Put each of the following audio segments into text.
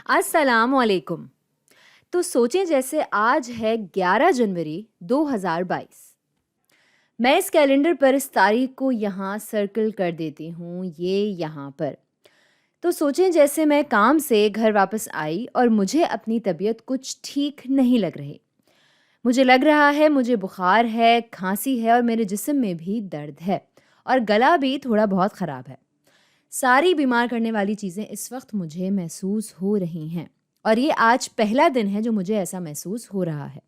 अस्सलामुअलैकुम। तो सोचें जैसे आज है 11 जनवरी 2022। मैं इस कैलेंडर पर इस तारीख को यहाँ सर्कल कर देती हूँ, ये यहाँ पर। तो सोचें जैसे मैं काम से घर वापस आई और मुझे अपनी तबीयत कुछ ठीक नहीं लग रही। मुझे लग रहा है मुझे बुखार है, खांसी है और मेरे जिस्म में भी दर्द है और गला भी थोड़ा बहुत ख़राब है। सारी बीमार करने वाली चीज़ें इस वक्त मुझे महसूस हो रही हैं और ये आज पहला दिन है जो मुझे ऐसा महसूस हो रहा है।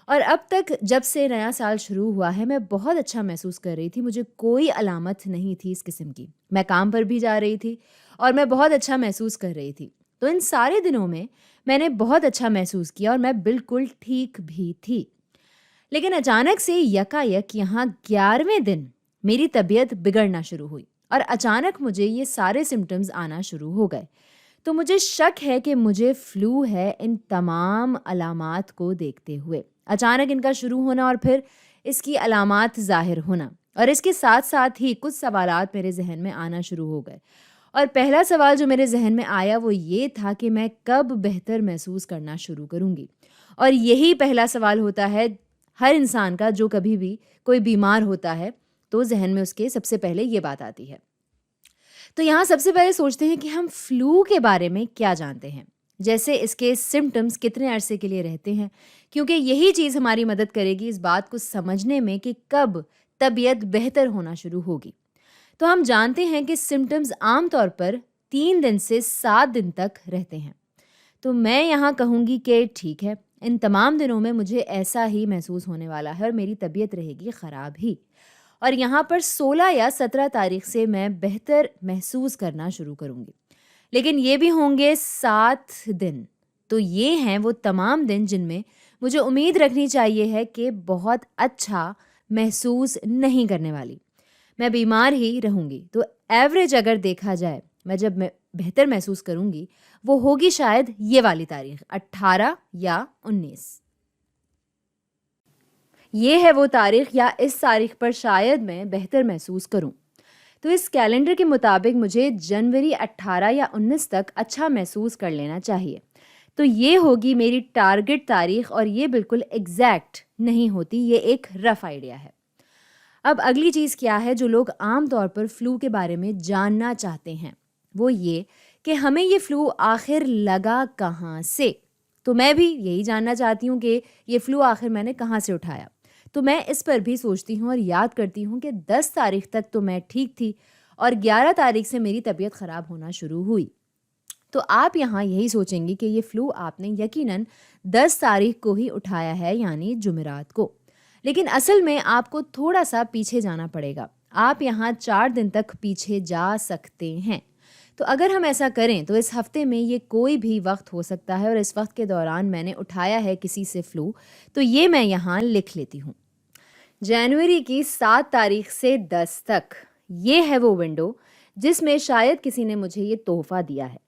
और अब तक जब से नया साल शुरू हुआ है मैं बहुत अच्छा महसूस कर रही थी, मुझे कोई अलामत नहीं थी इस किस्म की। मैं काम पर भी जा रही थी और मैं बहुत अच्छा महसूस कर रही थी। तो इन सारे दिनों में मैंने बहुत अच्छा महसूस किया और मैं बिल्कुल ठीक भी थी। लेकिन अचानक से यकायक यहाँ 11वें दिन मेरी तबीयत बिगड़ना शुरू हुई और अचानक मुझे ये सारे सिम्टम्स आना शुरू हो गए। तो मुझे शक है कि मुझे फ्लू है इन तमाम अलामात को देखते हुए। अचानक इनका शुरू होना और फिर इसकी अलामात ज़ाहिर होना और इसके साथ साथ ही कुछ सवालात मेरे जहन में आना शुरू हो गए। और पहला सवाल जो मेरे जहन में आया वो ये था कि मैं कब बेहतर महसूस करना शुरू करूँगी। और यही पहला सवाल होता है हर इंसान का, जो कभी भी कोई बीमार होता है तो जहन में उसके सबसे पहले ये बात आती है। तो यहाँ सबसे पहले सोचते हैं कि हम फ्लू के बारे में क्या जानते हैं, जैसे इसके सिम्टम्स कितने अरसे के लिए रहते हैं, क्योंकि यही चीज़ हमारी मदद करेगी इस बात को समझने में कि कब तबीयत बेहतर होना शुरू होगी। तो हम जानते हैं कि सिम्टम्स आमतौर पर 3 दिन से 7 दिन तक रहते हैं। तो मैं यहाँ कहूँगी कि ठीक है, इन तमाम दिनों में मुझे ऐसा ही महसूस होने वाला है और मेरी तबीयत रहेगी ख़राब ही। और यहाँ पर 16 या 17 तारीख से मैं बेहतर महसूस करना शुरू करूँगी। लेकिन ये भी होंगे 7 दिन। तो ये हैं वो तमाम दिन जिनमें मुझे उम्मीद रखनी चाहिए है कि बहुत अच्छा महसूस नहीं करने वाली। मैं बीमार ही रहूँगी। तो एवरेज अगर देखा जाए, मैं बेहतर महसूस करूँगी, वो होगी शायद ये वाली तारीख 18 या 19। ये है वो तारीख या इस तारीख पर शायद मैं बेहतर महसूस करूं। तो इस कैलेंडर के मुताबिक मुझे जनवरी 18 या 19 तक अच्छा महसूस कर लेना चाहिए। तो ये होगी मेरी टारगेट तारीख और ये बिल्कुल एग्जैक्ट नहीं होती, ये एक रफ आइडिया है। अब अगली चीज़ क्या है जो लोग आम तौर पर फ्लू के बारे में जानना चाहते हैं, वो ये कि हमें ये फ्लू आखिर लगा कहाँ से। तो मैं भी यही जानना चाहती हूँ कि ये फ्लू आखिर मैंने कहाँ से उठाया। तो मैं इस पर भी सोचती हूँ और याद करती हूँ कि 10 तारीख तक तो मैं ठीक थी और 11 तारीख से मेरी तबीयत ख़राब होना शुरू हुई। तो आप यहाँ यही सोचेंगी कि ये फ्लू आपने यकीनन 10 तारीख को ही उठाया है, यानी जुमेरात को। लेकिन असल में आपको थोड़ा सा पीछे जाना पड़ेगा। आप यहाँ 4 दिन तक पीछे जा सकते हैं। तो अगर हम ऐसा करें तो इस हफ्ते में ये कोई भी वक्त हो सकता है और इस वक्त के दौरान मैंने उठाया है किसी से फ्लू, तो ये मैं यहाँ लिख लेती हूँ। जनवरी की 7 तारीख से 10 तक ये है वो विंडो जिसमें शायद किसी ने मुझे ये तोहफा दिया है।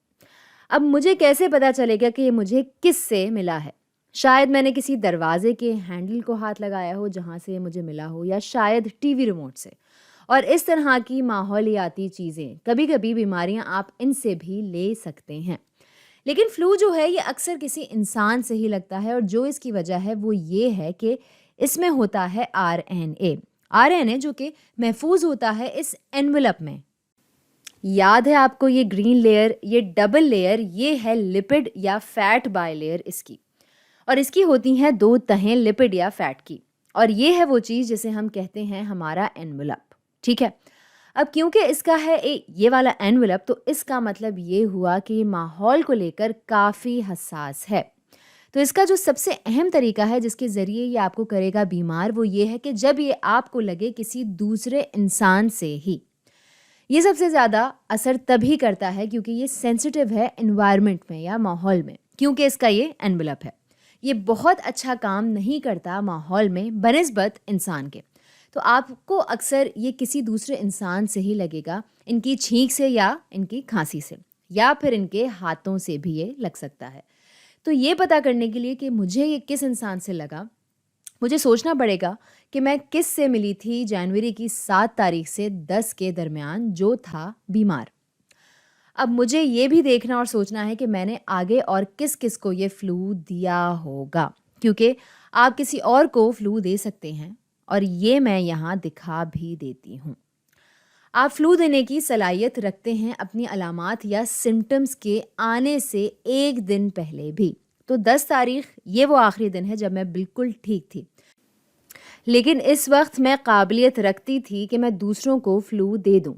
अब मुझे कैसे पता चलेगा कि ये मुझे किससे मिला है? शायद मैंने किसी दरवाजे के हैंडल को हाथ लगाया हो जहाँ से ये मुझे मिला हो, या शायद टीवी रिमोट से। और इस तरह की माहौलियाती चीज़ें, कभी कभी बीमारियाँ आप इनसे भी ले सकते हैं। लेकिन फ्लू जो है ये अक्सर किसी इंसान से ही लगता है और जो इसकी वजह है वो ये है कि इसमें होता है आरएनए जो कि महफूज होता है इस एनवेलप में। याद है आपको ये ग्रीन लेयर, ये डबल लेयर, ये है लिपिड या फैट बायलेयर इसकी। और इसकी होती हैं 2 तहें लिपिड या फैट की। और ये है वो चीज़ जिसे हम कहते हैं हमारा एनवेलप। ठीक है, अब क्योंकि इसका है ये वाला एनवेलप, तो इसका मतलब ये हुआ कि ये माहौल को लेकर काफ़ी हसास है। तो इसका जो सबसे अहम तरीका है जिसके ज़रिए ये आपको करेगा बीमार, वो ये है कि जब ये आपको लगे किसी दूसरे इंसान से ही। ये सबसे ज़्यादा असर तभी करता है क्योंकि ये सेंसिटिव है एनवायरनमेंट में या माहौल में, क्योंकि इसका ये एनवेलप है। ये बहुत अच्छा काम नहीं करता माहौल में बनिस्बत इंसान के। तो आपको अक्सर ये किसी दूसरे इंसान से ही लगेगा, इनकी छींक से या इनकी खांसी से या फिर इनके हाथों से भी ये लग सकता है। तो ये पता करने के लिए कि मुझे ये किस इंसान से लगा, मुझे सोचना पड़ेगा कि मैं किस से मिली थी जनवरी की 7 तारीख से 10 के दरमियान जो था बीमार। अब मुझे ये भी देखना और सोचना है कि मैंने आगे और किस-किस को ये फ्लू दिया होगा, क्योंकि आप किसी और को फ्लू दे सकते हैं और ये मैं यहाँ दिखा भी देती हूँ। आप फ्लू देने की सलाहियत रखते हैं अपनी अलामात या सिम्पटम्स के आने से 1 दिन पहले भी। तो 10 तारीख ये वो आखिरी दिन है जब मैं बिल्कुल ठीक थी। लेकिन इस वक़्त मैं काबिलियत रखती थी कि मैं दूसरों को फ्लू दे दूँ।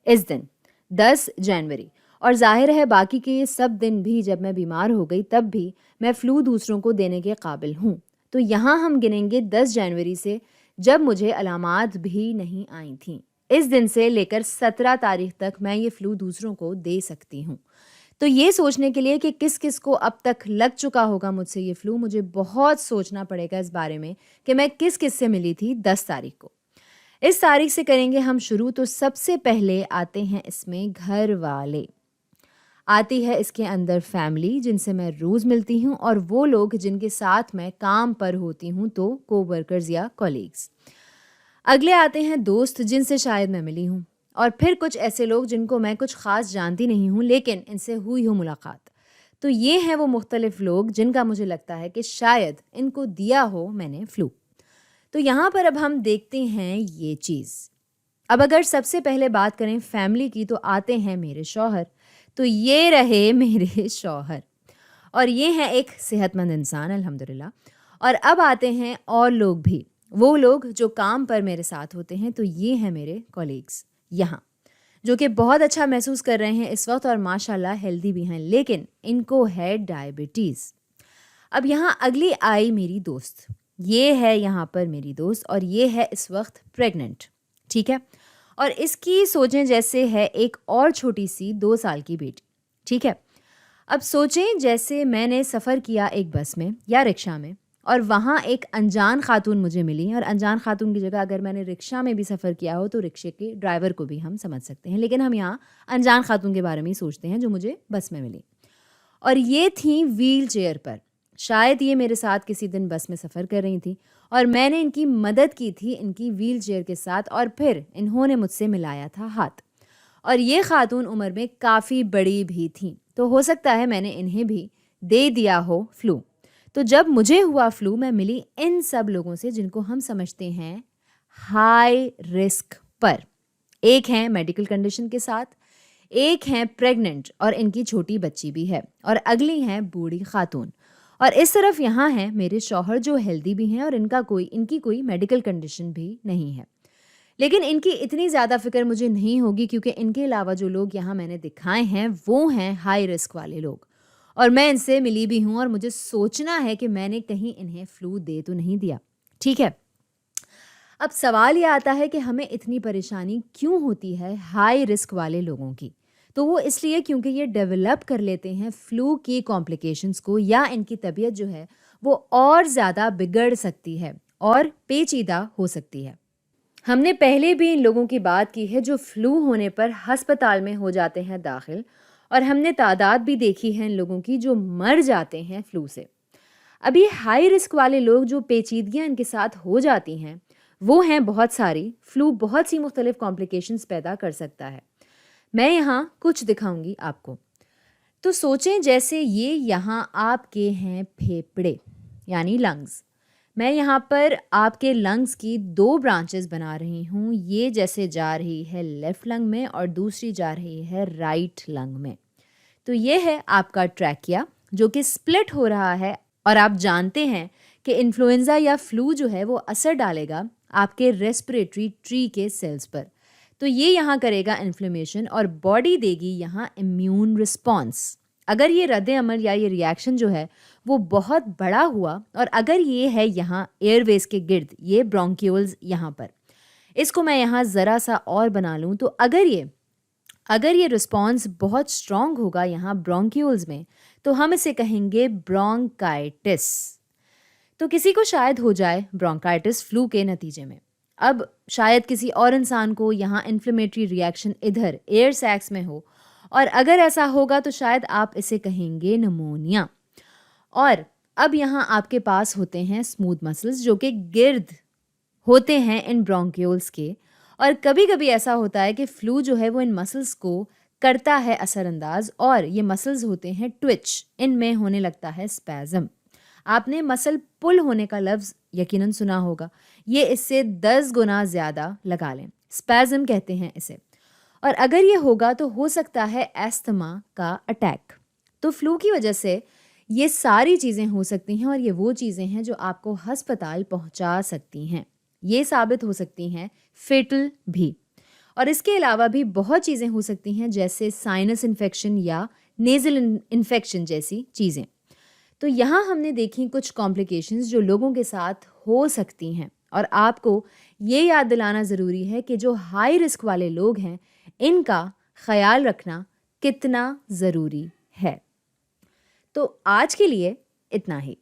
इस दिन 10 जनवरी और ज़ाहिर है बाकी के ये सब दिन भी जब मैं बीमार हो गई तब भी मैं फ्लू दूसरों को देने के काबिल हूँ। तो यहाँ हम गिनेंगे 10 जनवरी से जब मुझे अलामात भी नहीं आई थीं। इस दिन से लेकर 17 तारीख तक मैं ये फ्लू दूसरों को दे सकती हूँ। तो ये सोचने के लिए कि किस-किस को अब तक लग चुका होगा मुझसे ये फ्लू, मुझे बहुत सोचना पड़ेगा इस बारे में कि मैं किस-किस से मिली थी 10 तारीख को। इस तारीख से करेंगे हम शुरू। तो सबसे पहले आते हैं इसमें घर वाले। आती है इसके अंदर फैमिली जिनसे मैं रोज़ मिलती हूँ और वो लोग जिनके साथ मैं काम पर होती हूँ, तो कोवर्कर्स या कॉलीग्स। अगले आते हैं दोस्त जिनसे शायद मैं मिली हूँ और फिर कुछ ऐसे लोग जिनको मैं कुछ ख़ास जानती नहीं हूँ लेकिन इनसे हुई हो मुलाकात। तो ये हैं वो मुख्तलिफ लोग जिनका मुझे लगता है कि शायद इनको दिया हो मैंने फ्लू। तो यहाँ पर अब हम देखते हैं ये चीज़। अब अगर सबसे पहले बात करें फैमिली की तो आते हैं मेरे शौहर। तो ये रहे मेरे शौहर और ये हैं एक सेहतमंद इंसान अल्हम्दुलिल्लाह। और अब आते हैं और लोग भी, वो लोग जो काम पर मेरे साथ होते हैं। तो ये हैं मेरे कॉलीग्स यहाँ, जो कि बहुत अच्छा महसूस कर रहे हैं इस वक्त और माशाल्लाह हेल्दी भी हैं, लेकिन इनको है डायबिटीज़। अब यहाँ अगली आई मेरी दोस्त। ये है यहाँ पर मेरी दोस्त और ये है इस वक्त प्रेग्नेंट, ठीक है। और इसकी सोचें जैसे है एक और छोटी सी 2 साल की बेटी, ठीक है। अब सोचें जैसे मैंने सफ़र किया एक बस में या रिक्शा में और वहाँ एक अनजान खातून मुझे मिली और अनजान खातून की जगह अगर मैंने रिक्शा में भी सफ़र किया हो तो रिक्शे के ड्राइवर को भी हम समझ सकते हैं, लेकिन हम यहाँ अनजान खातून के बारे में ही सोचते हैं जो मुझे बस में मिली। और ये थी व्हील चेयर पर। शायद ये मेरे साथ किसी दिन बस में सफ़र कर रही थी और मैंने इनकी मदद की थी इनकी व्हील चेयर के साथ और फिर इन्होंने मुझसे मिलाया था हाथ। और ये खातून उम्र में काफ़ी बड़ी भी थी, तो हो सकता है मैंने इन्हें भी दे दिया हो फ्लू। तो जब मुझे हुआ फ्लू मैं मिली इन सब लोगों से जिनको हम समझते हैं हाई रिस्क पर। एक हैं मेडिकल कंडीशन के साथ, एक हैं प्रेग्नेंट और इनकी छोटी बच्ची भी है और अगली हैं बूढ़ी खातून। और इस तरफ यहाँ हैं मेरे शौहर जो हेल्दी भी हैं और इनकी कोई मेडिकल कंडीशन भी नहीं है। लेकिन इनकी इतनी ज़्यादा फ़िक्र मुझे नहीं होगी क्योंकि इनके अलावा जो लोग यहाँ मैंने दिखाए हैं वो हैं हाई रिस्क वाले लोग और मैं इनसे मिली भी हूँ और मुझे सोचना है कि मैंने कहीं इन्हें फ्लू दे तो नहीं दिया, ठीक है। अब सवाल ये आता है कि हमें इतनी परेशानी क्यों होती है हाई रिस्क वाले लोगों की। तो वो इसलिए क्योंकि ये डेवलप कर लेते हैं फ्लू की कॉम्प्लिकेशंस को या इनकी तबीयत जो है वो और ज़्यादा बिगड़ सकती है और पेचीदा हो सकती है। हमने पहले भी इन लोगों की बात की है जो फ्लू होने पर अस्पताल में हो जाते हैं दाखिल और हमने तादाद भी देखी है इन लोगों की जो मर जाते हैं फ्लू से। अब ये हाई रिस्क वाले लोग जो पेचीदगियाँ इनके साथ हो जाती हैं वो हैं बहुत सारी। फ्लू बहुत सी मुख्तलिफ कॉम्प्लिकेशंस पैदा कर सकता है। मैं यहाँ कुछ दिखाऊंगी आपको। तो सोचें जैसे ये यहाँ आपके हैं फेफड़े यानी लंग्स। मैं यहाँ पर आपके लंग्स की 2 ब्रांचेस बना रही हूँ। ये जैसे जा रही है लेफ़्ट लंग में और दूसरी जा रही है राइट लंग में। तो ये है आपका ट्रैकिया जो कि स्प्लिट हो रहा है और आप जानते हैं कि इन्फ्लुएंज़ा या फ्लू जो है वो असर डालेगा आपके रेस्पिरेटरी ट्री के सेल्स पर। तो ये यहाँ करेगा इन्फ्लेमेशन और बॉडी देगी यहाँ इम्यून रिस्पॉन्स। अगर ये रद्द-ए-अमल या ये रिएक्शन जो है वो बहुत बड़ा हुआ और अगर ये है यहाँ एयरवेज के गिर्द, ये ब्रोंक्यूल्स यहाँ पर, इसको मैं यहाँ ज़रा सा और बना लूँ तो अगर ये रिस्पॉन्स बहुत स्ट्रॉन्ग होगा यहाँ ब्रोंक्यूल्स में तो हम इसे कहेंगे ब्रोंकाइटिस। तो किसी को शायद हो जाए ब्रोंकाइटिस फ्लू के नतीजे में। अब शायद किसी और इंसान को यहाँ इन्फ्लेमेटरी रिएक्शन इधर एयर सैक्स में हो और अगर ऐसा होगा तो शायद आप इसे कहेंगे निमोनिया। और अब यहाँ आपके पास होते हैं स्मूथ मसल्स जो कि गिर्द होते हैं इन ब्रोंक्यूल्स के और कभी कभी ऐसा होता है कि फ्लू जो है वो इन मसल्स को करता है असरअंदाज और ये मसल्स होते हैं ट्विच, इनमें होने लगता है स्पैज़म। आपने मसल पुल होने का लफ्ज़ यकीनन सुना होगा, ये इससे 10 गुना ज़्यादा लगा लें, स्पैज़म कहते हैं इसे। और अगर ये होगा तो हो सकता है अस्थमा का अटैक। तो फ्लू की वजह से ये सारी चीज़ें हो सकती हैं और ये वो चीज़ें हैं जो आपको अस्पताल पहुंचा सकती हैं। ये साबित हो सकती हैं फेटल भी। और इसके अलावा भी बहुत चीज़ें हो सकती हैं जैसे साइनस इन्फेक्शन या नेज़ल इन्फेक्शन जैसी चीज़ें। तो यहाँ हमने देखी कुछ कॉम्प्लिकेशंस जो लोगों के साथ हो सकती हैं और आपको ये याद दिलाना ज़रूरी है कि जो हाई रिस्क वाले लोग हैं इनका ख्याल रखना कितना ज़रूरी है। तो आज के लिए इतना ही।